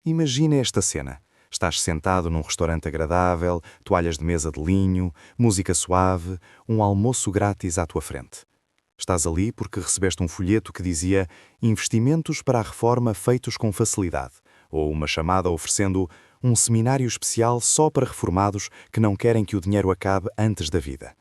Imagina esta cena. Estás sentado num restaurante agradável, toalhas de mesa de linho, música suave, um almoço grátis à tua frente. Estás ali porque recebeste um folheto que dizia investimentos para a reforma feitos com facilidade, ou uma chamada oferecendo um seminário especial só para reformados que não querem que o dinheiro acabe antes da vida.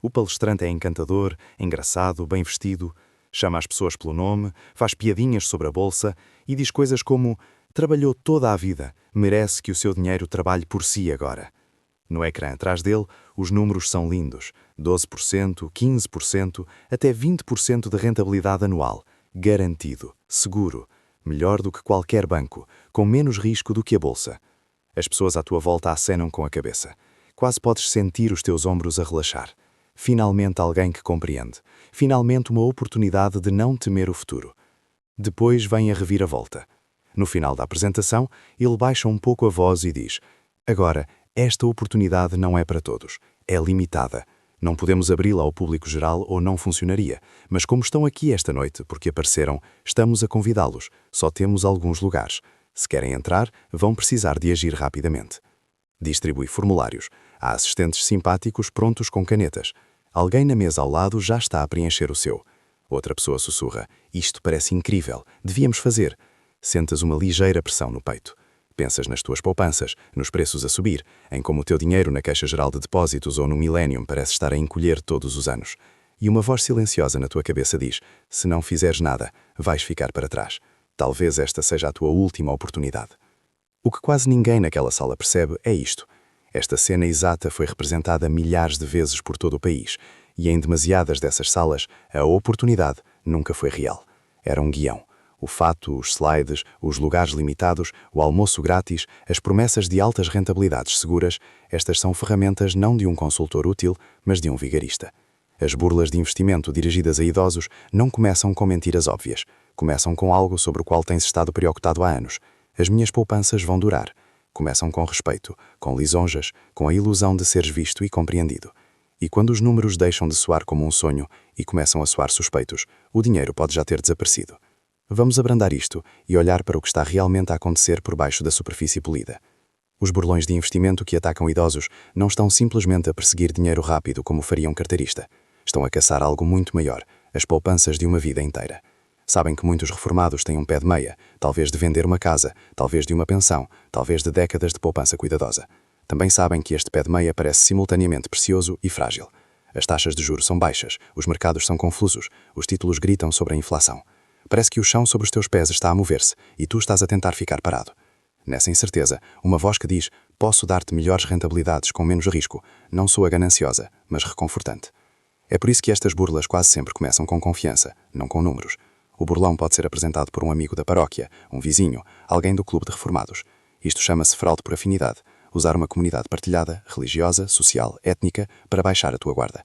O palestrante é encantador, engraçado, bem vestido, chama as pessoas pelo nome, faz piadinhas sobre a bolsa e diz coisas como trabalhou toda a vida, merece que o seu dinheiro trabalhe por si agora. No ecrã atrás dele, os números são lindos. 12%, 15%, até 20% de rentabilidade anual. Garantido, seguro, melhor do que qualquer banco, com menos risco do que a bolsa. As pessoas à tua volta acenam com a cabeça. Quase podes sentir os teus ombros a relaxar. Finalmente alguém que compreende. Finalmente uma oportunidade de não temer o futuro. Depois vem a reviravolta. No final da apresentação, ele baixa um pouco a voz e diz: agora, esta oportunidade não é para todos. É limitada. Não podemos abri-la ao público geral ou não funcionaria. Mas como estão aqui esta noite porque apareceram, estamos a convidá-los. Só temos alguns lugares. Se querem entrar, vão precisar de agir rapidamente. Distribui formulários. Há assistentes simpáticos prontos com canetas. Alguém na mesa ao lado já está a preencher o seu. Outra pessoa sussurra: isto parece incrível. Devíamos fazer. Sentas uma ligeira pressão no peito. Pensas nas tuas poupanças, nos preços a subir, em como o teu dinheiro na Caixa Geral de Depósitos ou no Millennium parece estar a encolher todos os anos. E uma voz silenciosa na tua cabeça diz: se não fizeres nada, vais ficar para trás. Talvez esta seja a tua última oportunidade. O que quase ninguém naquela sala percebe é isto. Esta cena exata foi representada milhares de vezes por todo o país, e em demasiadas dessas salas, a oportunidade nunca foi real. Era um guião. O fato, os slides, os lugares limitados, o almoço grátis, as promessas de altas rentabilidades seguras, estas são ferramentas não de um consultor útil, mas de um vigarista. As burlas de investimento dirigidas a idosos não começam com mentiras óbvias. Começam com algo sobre o qual tens estado preocupado há anos. As minhas poupanças vão durar. Começam com respeito, com lisonjas, com a ilusão de seres visto e compreendido. E quando os números deixam de soar como um sonho e começam a soar suspeitos, o dinheiro pode já ter desaparecido. Vamos abrandar isto e olhar para o que está realmente a acontecer por baixo da superfície polida. Os burlões de investimento que atacam idosos não estão simplesmente a perseguir dinheiro rápido como faria um carteirista. Estão a caçar algo muito maior, as poupanças de uma vida inteira. Sabem que muitos reformados têm um pé de meia, talvez de vender uma casa, talvez de uma pensão, talvez de décadas de poupança cuidadosa. Também sabem que este pé de meia parece simultaneamente precioso e frágil. As taxas de juros são baixas, os mercados são confusos, os títulos gritam sobre a inflação. Parece que o chão sobre os teus pés está a mover-se e tu estás a tentar ficar parado. Nessa incerteza, uma voz que diz: posso dar-te melhores rentabilidades com menos risco, não soa gananciosa, mas reconfortante. É por isso que estas burlas quase sempre começam com confiança, não com números. O burlão pode ser apresentado por um amigo da paróquia, um vizinho, alguém do clube de reformados. Isto chama-se fraude por afinidade, usar uma comunidade partilhada, religiosa, social, étnica, para baixar a tua guarda.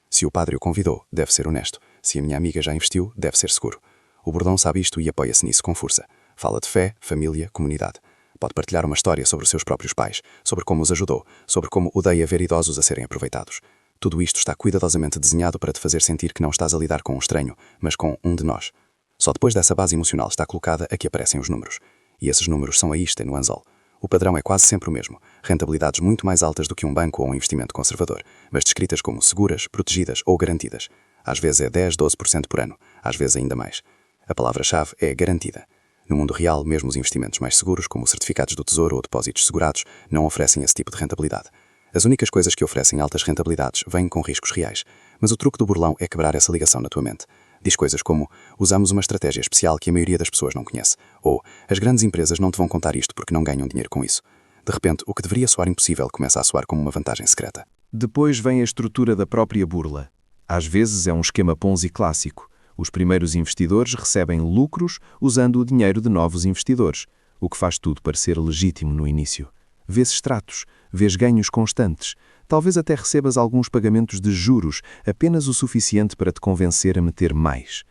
Se o padre o convidou, deve ser honesto. Se a minha amiga já investiu, deve ser seguro. O bordão sabe isto e apoia-se nisso com força. Fala de fé, família, comunidade. Pode partilhar uma história sobre os seus próprios pais, sobre como os ajudou, sobre como odeia ver idosos a serem aproveitados. Tudo isto está cuidadosamente desenhado para te fazer sentir que não estás a lidar com um estranho, mas com um de nós. Só depois dessa base emocional está colocada a que aparecem os números. E esses números são a isto no anzol. O padrão é quase sempre o mesmo. Rentabilidades muito mais altas do que um banco ou um investimento conservador, mas descritas como seguras, protegidas ou garantidas. Às vezes é 10, 12% por ano, às vezes ainda mais. A palavra-chave é garantida. No mundo real, mesmo os investimentos mais seguros, como certificados do Tesouro ou depósitos segurados, não oferecem esse tipo de rentabilidade. As únicas coisas que oferecem altas rentabilidades vêm com riscos reais. Mas o truque do burlão é quebrar essa ligação na tua mente. Diz coisas como: usamos uma estratégia especial que a maioria das pessoas não conhece. Ou: as grandes empresas não te vão contar isto porque não ganham dinheiro com isso. De repente, o que deveria soar impossível começa a soar como uma vantagem secreta. Depois vem a estrutura da própria burla. Às vezes é um esquema Ponzi clássico. Os primeiros investidores recebem lucros usando o dinheiro de novos investidores, o que faz tudo parecer legítimo no início. Vês extratos, vês ganhos constantes, talvez até recebas alguns pagamentos de juros, apenas o suficiente para te convencer a meter mais.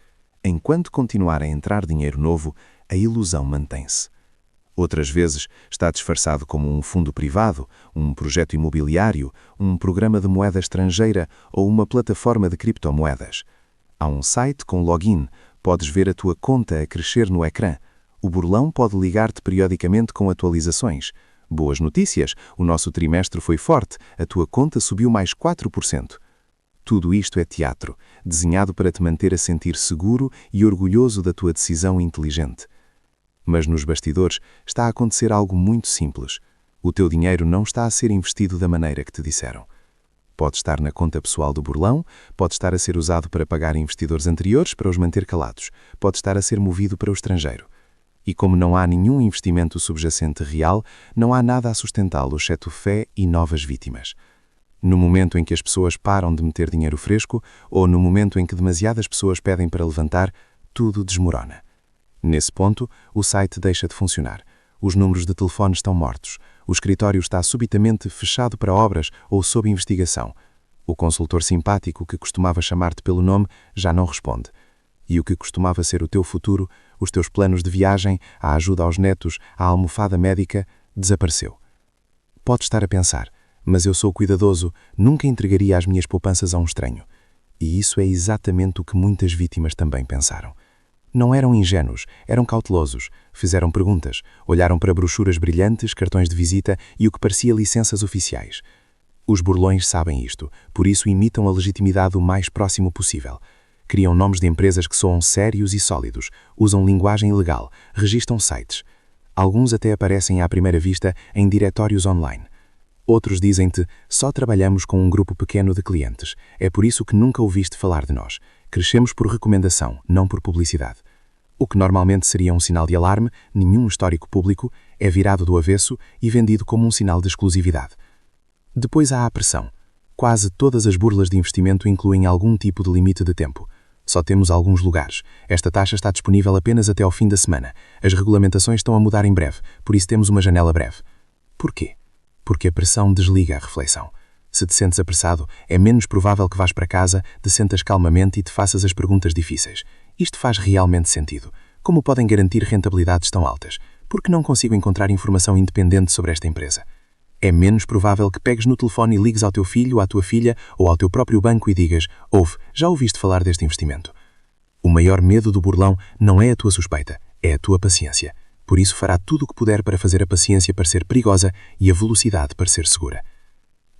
Enquanto continuar a entrar dinheiro novo, a ilusão mantém-se. Outras vezes está disfarçado como um fundo privado, um projeto imobiliário, um programa de moeda estrangeira ou uma plataforma de criptomoedas. Há um site com login, podes ver a tua conta a crescer no ecrã. O burlão pode ligar-te periodicamente com atualizações. Boas notícias, o nosso trimestre foi forte, a tua conta subiu mais 4%. Tudo isto é teatro, desenhado para te manter a sentir seguro e orgulhoso da tua decisão inteligente. Mas nos bastidores está a acontecer algo muito simples. O teu dinheiro não está a ser investido da maneira que te disseram. Pode estar na conta pessoal do burlão, pode estar a ser usado para pagar investidores anteriores para os manter calados, pode estar a ser movido para o estrangeiro. E como não há nenhum investimento subjacente real, não há nada a sustentá-lo, exceto fé e novas vítimas. No momento em que as pessoas param de meter dinheiro fresco, ou no momento em que demasiadas pessoas pedem para levantar, tudo desmorona. Nesse ponto, o site deixa de funcionar. Os números de telefone estão mortos. O escritório está subitamente fechado para obras ou sob investigação. O consultor simpático que costumava chamar-te pelo nome já não responde. E o que costumava ser o teu futuro, os teus planos de viagem, a ajuda aos netos, a almofada médica, desapareceu. Podes estar a pensar, mas eu sou cuidadoso, nunca entregaria as minhas poupanças a um estranho. E isso é exatamente o que muitas vítimas também pensaram. Não eram ingênuos, eram cautelosos, fizeram perguntas, olharam para brochuras brilhantes, cartões de visita e o que parecia licenças oficiais. Os burlões sabem isto, por isso imitam a legitimidade o mais próximo possível. Criam nomes de empresas que soam sérios e sólidos, usam linguagem legal, registram sites. Alguns até aparecem à primeira vista em diretórios online. Outros dizem-te, só trabalhamos com um grupo pequeno de clientes, é por isso que nunca ouviste falar de nós. Crescemos por recomendação, não por publicidade. O que normalmente seria um sinal de alarme, nenhum histórico público, é virado do avesso e vendido como um sinal de exclusividade. Depois há a pressão. Quase todas as burlas de investimento incluem algum tipo de limite de tempo. Só temos alguns lugares. Esta taxa está disponível apenas até ao fim da semana. As regulamentações estão a mudar em breve, por isso temos uma janela breve. Porquê? Porque a pressão desliga a reflexão. Se te sentes apressado, é menos provável que vás para casa, te sentas calmamente e te faças as perguntas difíceis. Isto faz realmente sentido. Como podem garantir rentabilidades tão altas? Porque não consigo encontrar informação independente sobre esta empresa. É menos provável que pegues no telefone e ligues ao teu filho, à tua filha ou ao teu próprio banco e digas: ouve, já ouviste falar deste investimento? O maior medo do burlão não é a tua suspeita, é a tua paciência. Por isso fará tudo o que puder para fazer a paciência parecer perigosa e a velocidade parecer segura.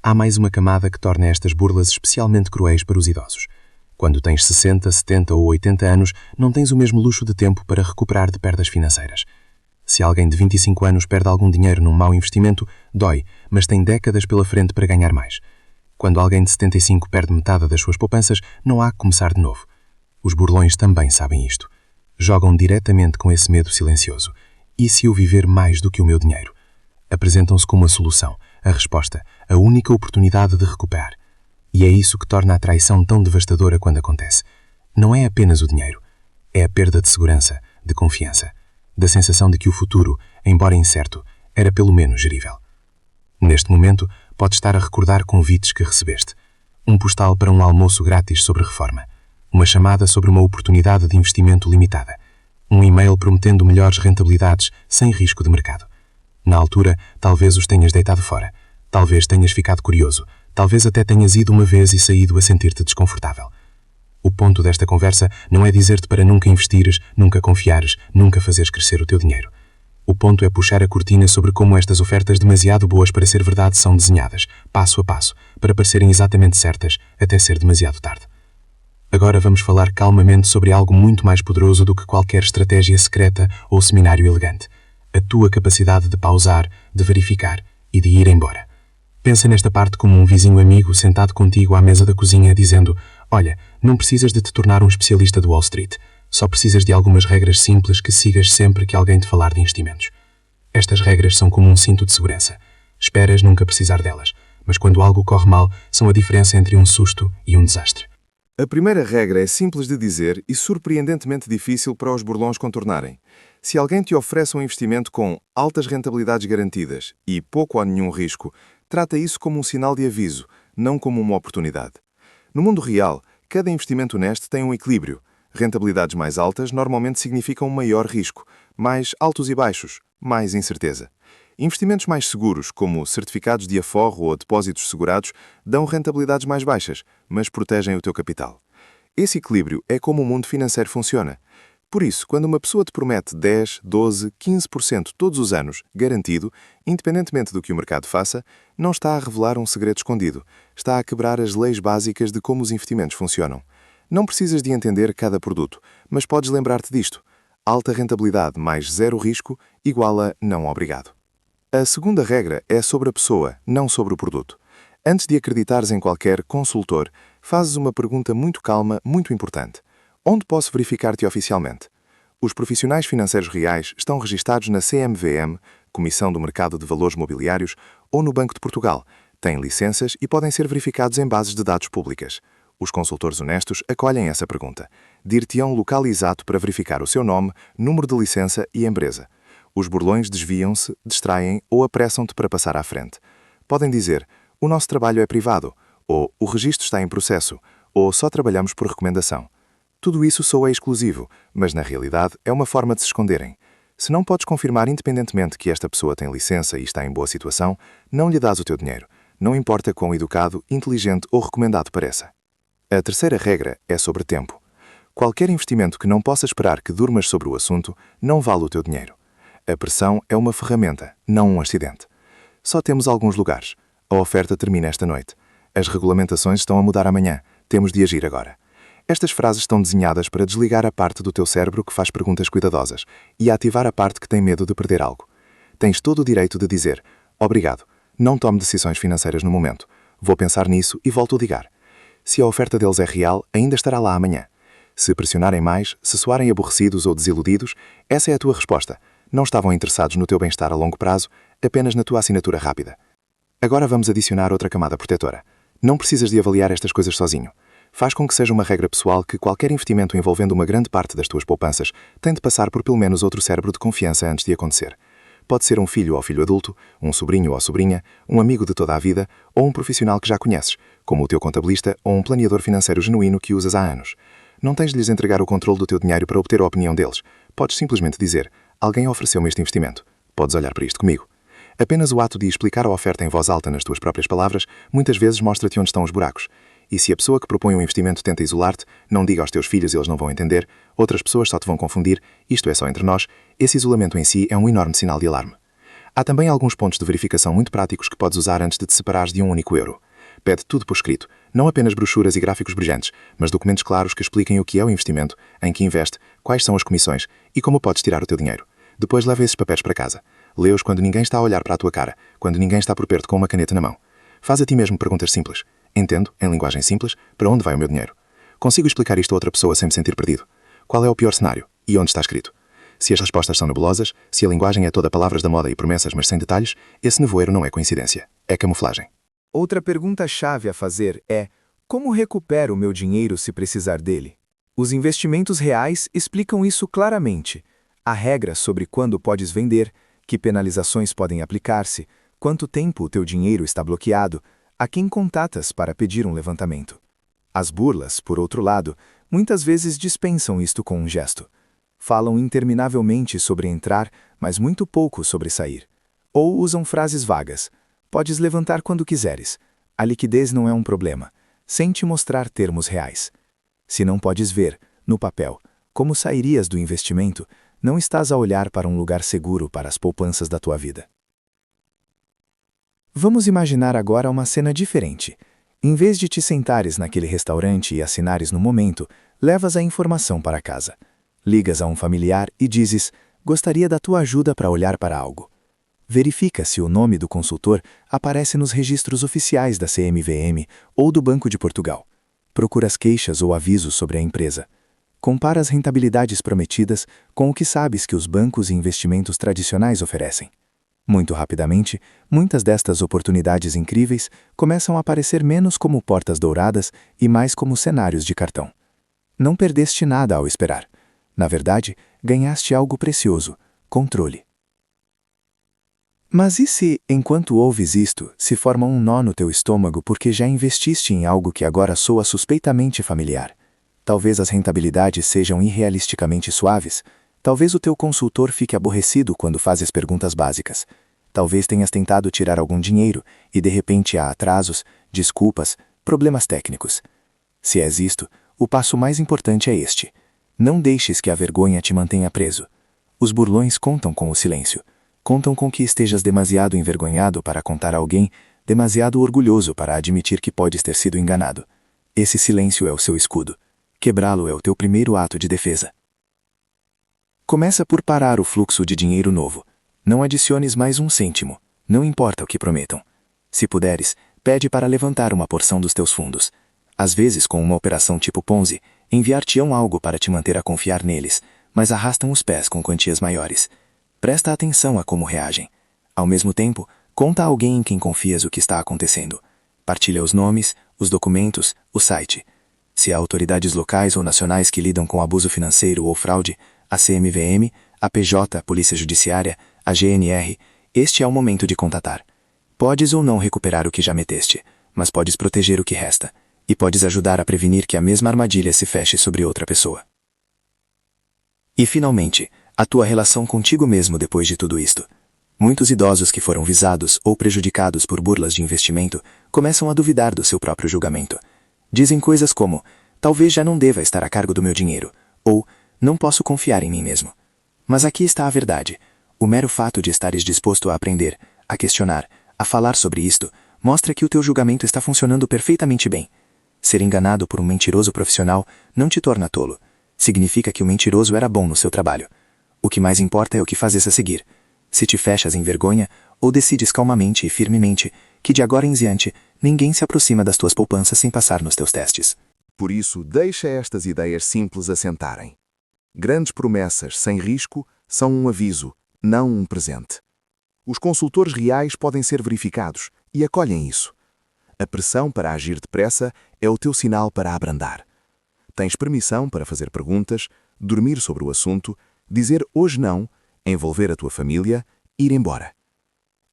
Há mais uma camada que torna estas burlas especialmente cruéis para os idosos. Quando tens 60, 70 ou 80 anos, não tens o mesmo luxo de tempo para recuperar de perdas financeiras. Se alguém de 25 anos perde algum dinheiro num mau investimento, dói, mas tem décadas pela frente para ganhar mais. Quando alguém de 75 perde metade das suas poupanças, não há que começar de novo. Os burlões também sabem isto. Jogam diretamente com esse medo silencioso. E se eu viver mais do que o meu dinheiro? Apresentam-se como a solução, a resposta, a única oportunidade de recuperar. E é isso que torna a traição tão devastadora quando acontece. Não é apenas o dinheiro. É a perda de segurança, de confiança, da sensação de que o futuro, embora incerto, era pelo menos gerível. Neste momento, podes estar a recordar convites que recebeste. Um postal para um almoço grátis sobre reforma. Uma chamada sobre uma oportunidade de investimento limitada. Um e-mail prometendo melhores rentabilidades sem risco de mercado. Na altura, talvez os tenhas deitado fora. Talvez tenhas ficado curioso. Talvez até tenhas ido uma vez e saído a sentir-te desconfortável. O ponto desta conversa não é dizer-te para nunca investires, nunca confiares, nunca fazeres crescer o teu dinheiro. O ponto é puxar a cortina sobre como estas ofertas demasiado boas para ser verdade são desenhadas, passo a passo, para parecerem exatamente certas, até ser demasiado tarde. Agora vamos falar calmamente sobre algo muito mais poderoso do que qualquer estratégia secreta ou seminário elegante. A tua capacidade de pausar, de verificar e de ir embora. Pensa nesta parte como um vizinho amigo sentado contigo à mesa da cozinha dizendo: olha, não precisas de te tornar um especialista do Wall Street. Só precisas de algumas regras simples que sigas sempre que alguém te falar de investimentos. Estas regras são como um cinto de segurança. Esperas nunca precisar delas, mas quando algo corre mal, são a diferença entre um susto e um desastre. A primeira regra é simples de dizer e surpreendentemente difícil para os burlões contornarem. Se alguém te oferece um investimento com altas rentabilidades garantidas e pouco ou nenhum risco, trata isso como um sinal de aviso, não como uma oportunidade. No mundo real, cada investimento honesto tem um equilíbrio. Rentabilidades mais altas normalmente significam maior risco, mais altos e baixos, mais incerteza. Investimentos mais seguros, como certificados de aforro ou depósitos segurados, dão rentabilidades mais baixas, mas protegem o teu capital. Esse equilíbrio é como o mundo financeiro funciona. Por isso, quando uma pessoa te promete 10, 12, 15% todos os anos, garantido, independentemente do que o mercado faça, não está a revelar um segredo escondido, está a quebrar as leis básicas de como os investimentos funcionam. Não precisas de entender cada produto, mas podes lembrar-te disto. Alta rentabilidade mais zero risco igual a não obrigado. A segunda regra é sobre a pessoa, não sobre o produto. Antes de acreditares em qualquer consultor, fazes uma pergunta muito calma, muito importante. Onde posso verificar-te oficialmente? Os profissionais financeiros reais estão registados na CMVM, Comissão do Mercado de Valores Mobiliários, ou no Banco de Portugal. Têm licenças e podem ser verificados em bases de dados públicas. Os consultores honestos acolhem essa pergunta. Dir-te-ão local exato para verificar o seu nome, número de licença e empresa. Os burlões desviam-se, distraem ou apressam-te para passar à frente. Podem dizer: o nosso trabalho é privado, ou o registro está em processo, ou só trabalhamos por recomendação. Tudo isso soa exclusivo, mas na realidade é uma forma de se esconderem. Se não podes confirmar independentemente que esta pessoa tem licença e está em boa situação, não lhe dás o teu dinheiro, não importa quão educado, inteligente ou recomendado pareça. A terceira regra é sobre tempo. Qualquer investimento que não possa esperar que durmas sobre o assunto não vale o teu dinheiro. A pressão é uma ferramenta, não um acidente. Só temos alguns lugares. A oferta termina esta noite. As regulamentações estão a mudar amanhã. Temos de agir agora. Estas frases estão desenhadas para desligar a parte do teu cérebro que faz perguntas cuidadosas e ativar a parte que tem medo de perder algo. Tens todo o direito de dizer: obrigado, não tome decisões financeiras no momento. Vou pensar nisso e volto a ligar. Se a oferta deles é real, ainda estará lá amanhã. Se pressionarem mais, se soarem aborrecidos ou desiludidos, essa é a tua resposta. Não estavam interessados no teu bem-estar a longo prazo, apenas na tua assinatura rápida. Agora vamos adicionar outra camada protetora. Não precisas de avaliar estas coisas sozinho. Faz com que seja uma regra pessoal que qualquer investimento envolvendo uma grande parte das tuas poupanças tem de passar por pelo menos outro cérebro de confiança antes de acontecer. Pode ser um filho ou filho adulto, um sobrinho ou sobrinha, um amigo de toda a vida ou um profissional que já conheces, como o teu contabilista ou um planeador financeiro genuíno que usas há anos. Não tens de lhes entregar o controle do teu dinheiro para obter a opinião deles. Podes simplesmente dizer: alguém ofereceu-me este investimento. Podes olhar para isto comigo. Apenas o ato de explicar a oferta em voz alta nas tuas próprias palavras muitas vezes mostra-te onde estão os buracos. E se a pessoa que propõe um investimento tenta isolar-te, não diga aos teus filhos, eles não vão entender, outras pessoas só te vão confundir, isto é só entre nós, esse isolamento em si é um enorme sinal de alarme. Há também alguns pontos de verificação muito práticos que podes usar antes de te separares de um único euro. Pede tudo por escrito, não apenas brochuras e gráficos brilhantes, mas documentos claros que expliquem o que é o investimento, em que investe, quais são as comissões e como podes tirar o teu dinheiro. Depois leva esses papéis para casa. Lê-os quando ninguém está a olhar para a tua cara, quando ninguém está por perto com uma caneta na mão. Faz a ti mesmo perguntas simples. Entendo, em linguagem simples, para onde vai o meu dinheiro? Consigo explicar isto a outra pessoa sem me sentir perdido? Qual é o pior cenário? E onde está escrito? Se as respostas são nebulosas, se a linguagem é toda palavras da moda e promessas mas sem detalhes, esse nevoeiro não é coincidência, é camuflagem. Outra pergunta-chave a fazer é: como recupero o meu dinheiro se precisar dele? Os investimentos reais explicam isso claramente. Há regras sobre quando podes vender, que penalizações podem aplicar-se, quanto tempo o teu dinheiro está bloqueado, a quem contatas para pedir um levantamento. As burlas, por outro lado, muitas vezes dispensam isto com um gesto. Falam interminavelmente sobre entrar, mas muito pouco sobre sair. Ou usam frases vagas. Podes levantar quando quiseres. A liquidez não é um problema, sem te mostrar termos reais. Se não podes ver, no papel, como sairias do investimento, não estás a olhar para um lugar seguro para as poupanças da tua vida. Vamos imaginar agora uma cena diferente. Em vez de te sentares naquele restaurante e assinares no momento, levas a informação para casa. Ligas a um familiar e dizes: gostaria da tua ajuda para olhar para algo. Verifica se o nome do consultor aparece nos registros oficiais da CMVM ou do Banco de Portugal. Procura as queixas ou avisos sobre a empresa. Compara as rentabilidades prometidas com o que sabes que os bancos e investimentos tradicionais oferecem. Muito rapidamente, muitas destas oportunidades incríveis começam a aparecer menos como portas douradas e mais como cenários de cartão. Não perdeste nada ao esperar. Na verdade, ganhaste algo precioso: controle. Mas e se, enquanto ouves isto, se forma um nó no teu estômago porque já investiste em algo que agora soa suspeitamente familiar? Talvez as rentabilidades sejam irrealisticamente suaves. Talvez o teu consultor fique aborrecido quando fazes perguntas básicas. Talvez tenhas tentado tirar algum dinheiro e de repente há atrasos, desculpas, problemas técnicos. Se és isto, o passo mais importante é este. Não deixes que a vergonha te mantenha preso. Os burlões contam com o silêncio. Contam com que estejas demasiado envergonhado para contar a alguém, demasiado orgulhoso para admitir que podes ter sido enganado. Esse silêncio é o seu escudo. Quebrá-lo é o teu primeiro ato de defesa. Começa por parar o fluxo de dinheiro novo. Não adiciones mais um cêntimo. Não importa o que prometam. Se puderes, pede para levantar uma porção dos teus fundos. Às vezes, com uma operação tipo Ponzi, enviar-te-ão algo para te manter a confiar neles, mas arrastam os pés com quantias maiores. Presta atenção a como reagem. Ao mesmo tempo, conta a alguém em quem confias o que está acontecendo. Partilha os nomes, os documentos, o site. Se há autoridades locais ou nacionais que lidam com abuso financeiro ou fraude, a CMVM, a PJ, a Polícia Judiciária, a GNR, este é o momento de contatar. Podes ou não recuperar o que já meteste, mas podes proteger o que resta, e podes ajudar a prevenir que a mesma armadilha se feche sobre outra pessoa. E, finalmente, a tua relação contigo mesmo depois de tudo isto. Muitos idosos que foram visados ou prejudicados por burlas de investimento começam a duvidar do seu próprio julgamento. Dizem coisas como, talvez já não deva estar a cargo do meu dinheiro, ou não posso confiar em mim mesmo. Mas aqui está a verdade. O mero fato de estares disposto a aprender, a questionar, a falar sobre isto, mostra que o teu julgamento está funcionando perfeitamente bem. Ser enganado por um mentiroso profissional não te torna tolo. Significa que o mentiroso era bom no seu trabalho. O que mais importa é o que fazes a seguir. Se te fechas em vergonha, ou decides calmamente e firmemente que de agora em diante ninguém se aproxima das tuas poupanças sem passar nos teus testes. Por isso, deixa estas ideias simples assentarem. Grandes promessas sem risco são um aviso, não um presente. Os consultores reais podem ser verificados e acolhem isso. A pressão para agir depressa é o teu sinal para abrandar. Tens permissão para fazer perguntas, dormir sobre o assunto, dizer hoje não, envolver a tua família, ir embora.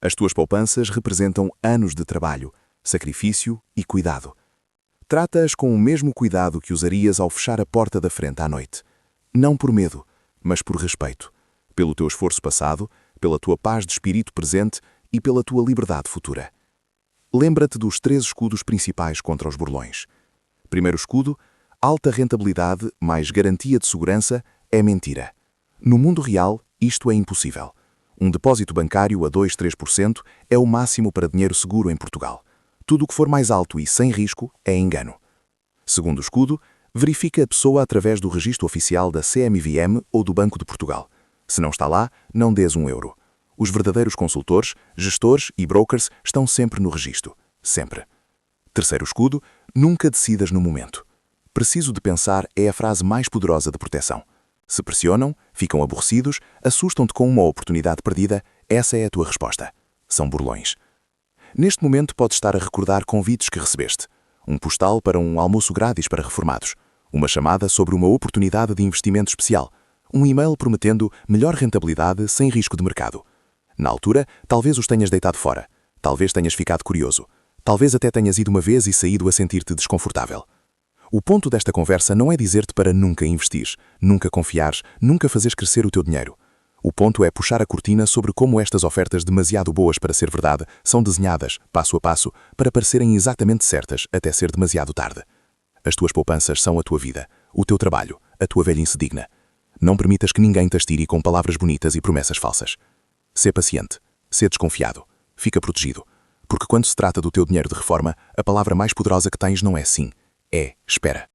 As tuas poupanças representam anos de trabalho, sacrifício e cuidado. Trata-as com o mesmo cuidado que usarias ao fechar a porta da frente à noite. Não por medo, mas por respeito. Pelo teu esforço passado, pela tua paz de espírito presente e pela tua liberdade futura. Lembra-te dos 3 escudos principais contra os burlões. Primeiro escudo, alta rentabilidade mais garantia de segurança é mentira. No mundo real, isto é impossível. Um depósito bancário a 2-3% é o máximo para dinheiro seguro em Portugal. Tudo o que for mais alto e sem risco é engano. Segundo escudo, verifica a pessoa através do registro oficial da CMVM ou do Banco de Portugal. Se não está lá, não dês €1. Os verdadeiros consultores, gestores e brokers estão sempre no registro. Sempre. Terceiro escudo, nunca decidas no momento. Preciso de pensar é a frase mais poderosa de proteção. Se pressionam, ficam aborrecidos, assustam-te com uma oportunidade perdida, essa é a tua resposta. São burlões. Neste momento podes estar a recordar convites que recebeste. Um postal para um almoço grátis para reformados. Uma chamada sobre uma oportunidade de investimento especial. Um e-mail prometendo melhor rentabilidade sem risco de mercado. Na altura, talvez os tenhas deitado fora. Talvez tenhas ficado curioso. Talvez até tenhas ido uma vez e saído a sentir-te desconfortável. O ponto desta conversa não é dizer-te para nunca investires, nunca confiares, nunca fazeres crescer o teu dinheiro. O ponto é puxar a cortina sobre como estas ofertas demasiado boas para ser verdade são desenhadas, passo a passo, para parecerem exatamente certas até ser demasiado tarde. As tuas poupanças são a tua vida, o teu trabalho, a tua velhice digna. Não permitas que ninguém te astire com palavras bonitas e promessas falsas. Sê paciente, sê desconfiado, fica protegido. Porque quando se trata do teu dinheiro de reforma, a palavra mais poderosa que tens não é sim, é espera.